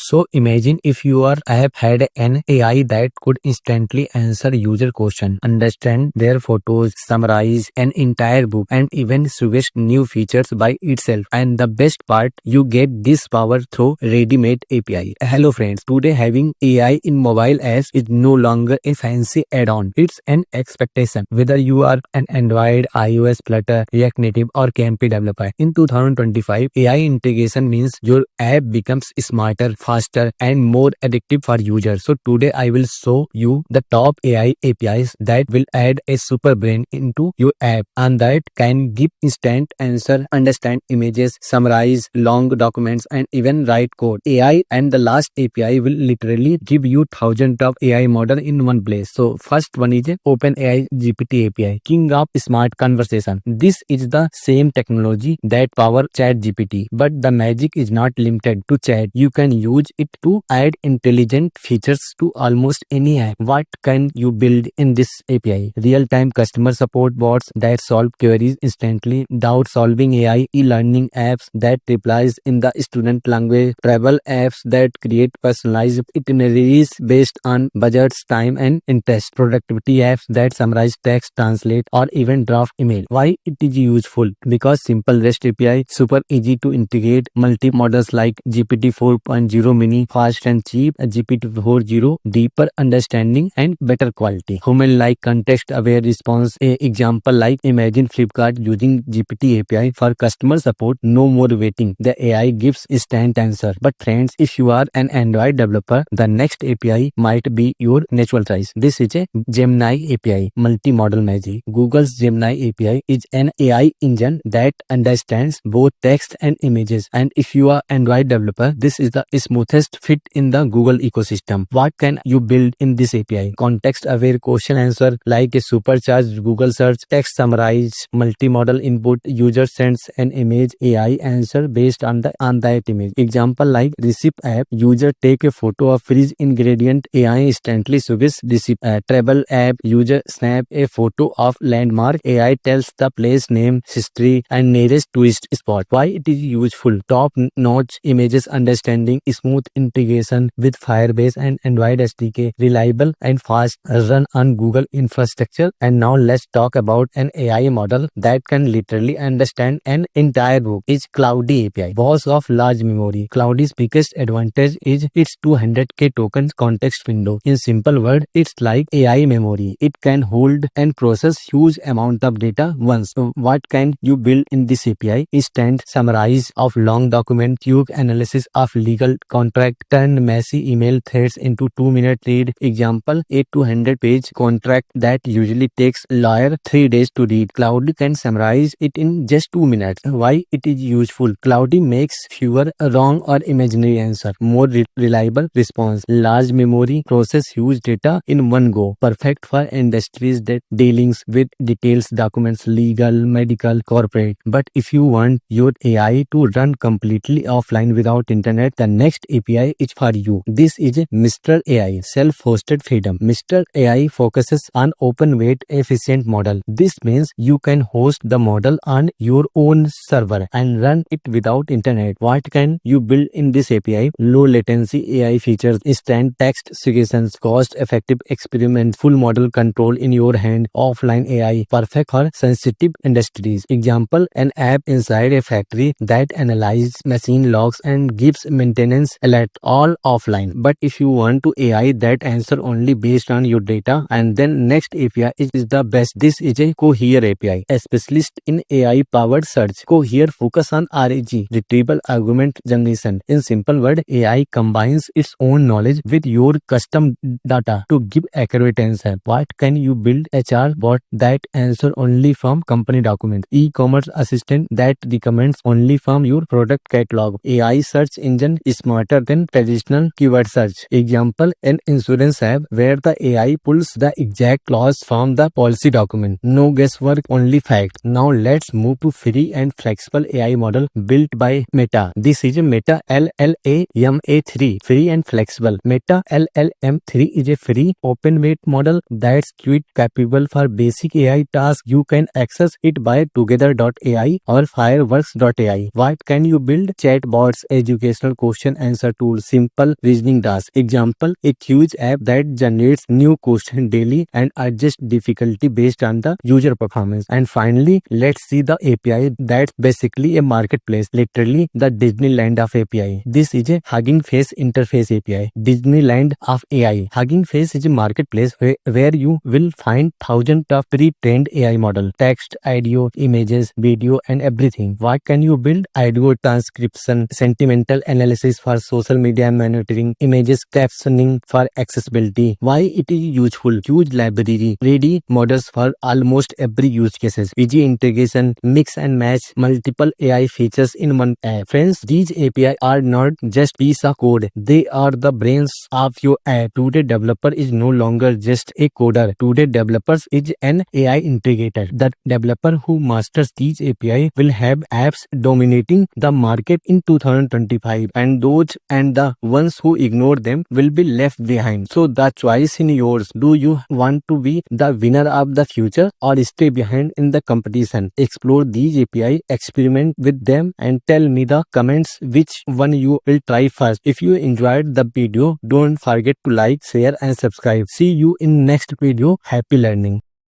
So imagine if your app had an AI that could instantly answer user question, understand their photos, summarize an entire book, and even suggest new features by itself. And the best part, you get this power through ready-made API. Hello friends, today having AI in mobile apps is no longer a fancy add-on. It's an expectation. Whether you are an Android, iOS, Flutter, React Native, or KMP developer, in 2025, AI integration means your app becomes smarter, faster, and more addictive for users. So today I will show you the top AI APIs that will add a super brain into your app and that can give instant answer, understand images, summarize long documents, and even write code. AI and the last API will literally give you thousands of AI model in one place. So first one is OpenAI GPT API, king of smart conversation. This is the same technology that power ChatGPT, but the magic is not limited to chat. You can use it to add intelligent features to almost any app. What can you build in this API? Real-time customer support bots that solve queries instantly, doubt-solving AI, e-learning apps that replies in the student language, travel apps that create personalized itineraries based on budgets, time, and interest, productivity apps that summarize text, translate, or even draft email. Why it is useful? Because simple REST API, super easy to integrate, multi-models like GPT 4.0 mini, fast and cheap, GPT 4.0, deeper understanding and better quality. Human-like context-aware response. A example like imagine Flipkart using GPT API for customer support. No more waiting. The AI gives instant answer. But friends, if you are an Android developer, the next API might be your natural choice. This is a Gemini API, multi-model magic. Google's Gemini API is an AI engine that understands both text and images. And if you are Android developer, this is the smoothest fit in the Google ecosystem. What can you build in this API? Context-aware question answer like a supercharged Google search, text summarize, multi-model input, user sends an image, AI answer based on that image. Example like receipt app, user take a photo of fridge ingredient, AI instantly suggests receipt. Travel app, user snap a photo of landmark, AI tells the place name, history, and nearest tourist spot. Why it is useful? Top-notch images understanding, smooth integration with Firebase and Android SDK, reliable and fast, run on Google infrastructure. And now let's talk about an AI model that can literally understand an entire book. Is Cloudy API, boss of large memory. Cloudy's biggest advantage is its 200k tokens context window. In simple words, it's like AI memory. It can hold and process huge amount of data once. So what can you build in this API? Instant summarize of long document, quick analysis of legal contract, turn messy email threads into 2-minute read. Example, a 200-page contract that usually takes lawyer 3 days to read. Cloudy can summarize it in just 2 minutes. Why it is useful? Cloudy makes fewer wrong or imaginary answer, more reliable response, large memory, process huge data in one go. Perfect for industries that dealings with details, documents, legal, medical, corporate. But if you want your AI to run completely offline without internet, the next API is for you. This is a Mistral AI, self-hosted freedom. Mistral AI focuses on open weight efficient model. This means you can host the model on your own server and run it without internet. What can you build in this API? Low latency AI features, instant text suggestions, cost-effective experiment, full model control in your hand, offline AI, perfect for sensitive industries. Example, an app inside a factory that analyzes machine logs and gives maintenance alert, all offline. But if you want to AI that answer only based on your data, and then next API is the best. This is a Cohere API, a specialist in AI powered search. Cohere focus on RAG, retrieval augment generation. In simple word, AI combines its own knowledge with your custom data to give accurate answer. What can you build? HR bot that answer only from company documents, e-commerce assistant that recommends only from your product catalog, AI search engine smarter than traditional keyword search. Example, an insurance app where the AI pulls the exact clause from the policy document. No guesswork, only fact. Now let's move to free and flexible AI model built by Meta. This is a Meta LLaMA3, free and flexible. Meta LLM3 is a free open weight model that's quite capable for basic AI tasks. You can access it by together.ai or fireworks.ai. What can you build? Chatbots, educational question answer answer tool, simple reasoning tasks. Example, a huge app that generates new questions daily and adjusts difficulty based on the user performance. And finally, let's see the API. That's basically a marketplace, literally the Disneyland of API. This is a Hugging Face interface API, Disneyland of AI. Hugging Face is a marketplace where you will find thousands of pre-trained AI models, text, audio, images, video, and everything. What can you build? Audio transcription, sentimental analysis for social media monitoring, images captioning for accessibility. Why it is useful? Huge library, ready models for almost every use cases. Easy integration, mix and match multiple AI features in one app. Friends, these API are not just piece of code. They are the brains of your app. Today developer is no longer just a coder. Today developers is an AI integrator. The developer who masters these API will have apps dominating the market in 2025, and the ones who ignore them will be left behind. So the choice is yours. Do you want to be the winner of the future or stay behind in the competition? Explore these API, experiment with them, and tell me the comments which one you will try first. If you enjoyed the video, don't forget to like, share and subscribe. See you in next video. Happy learning.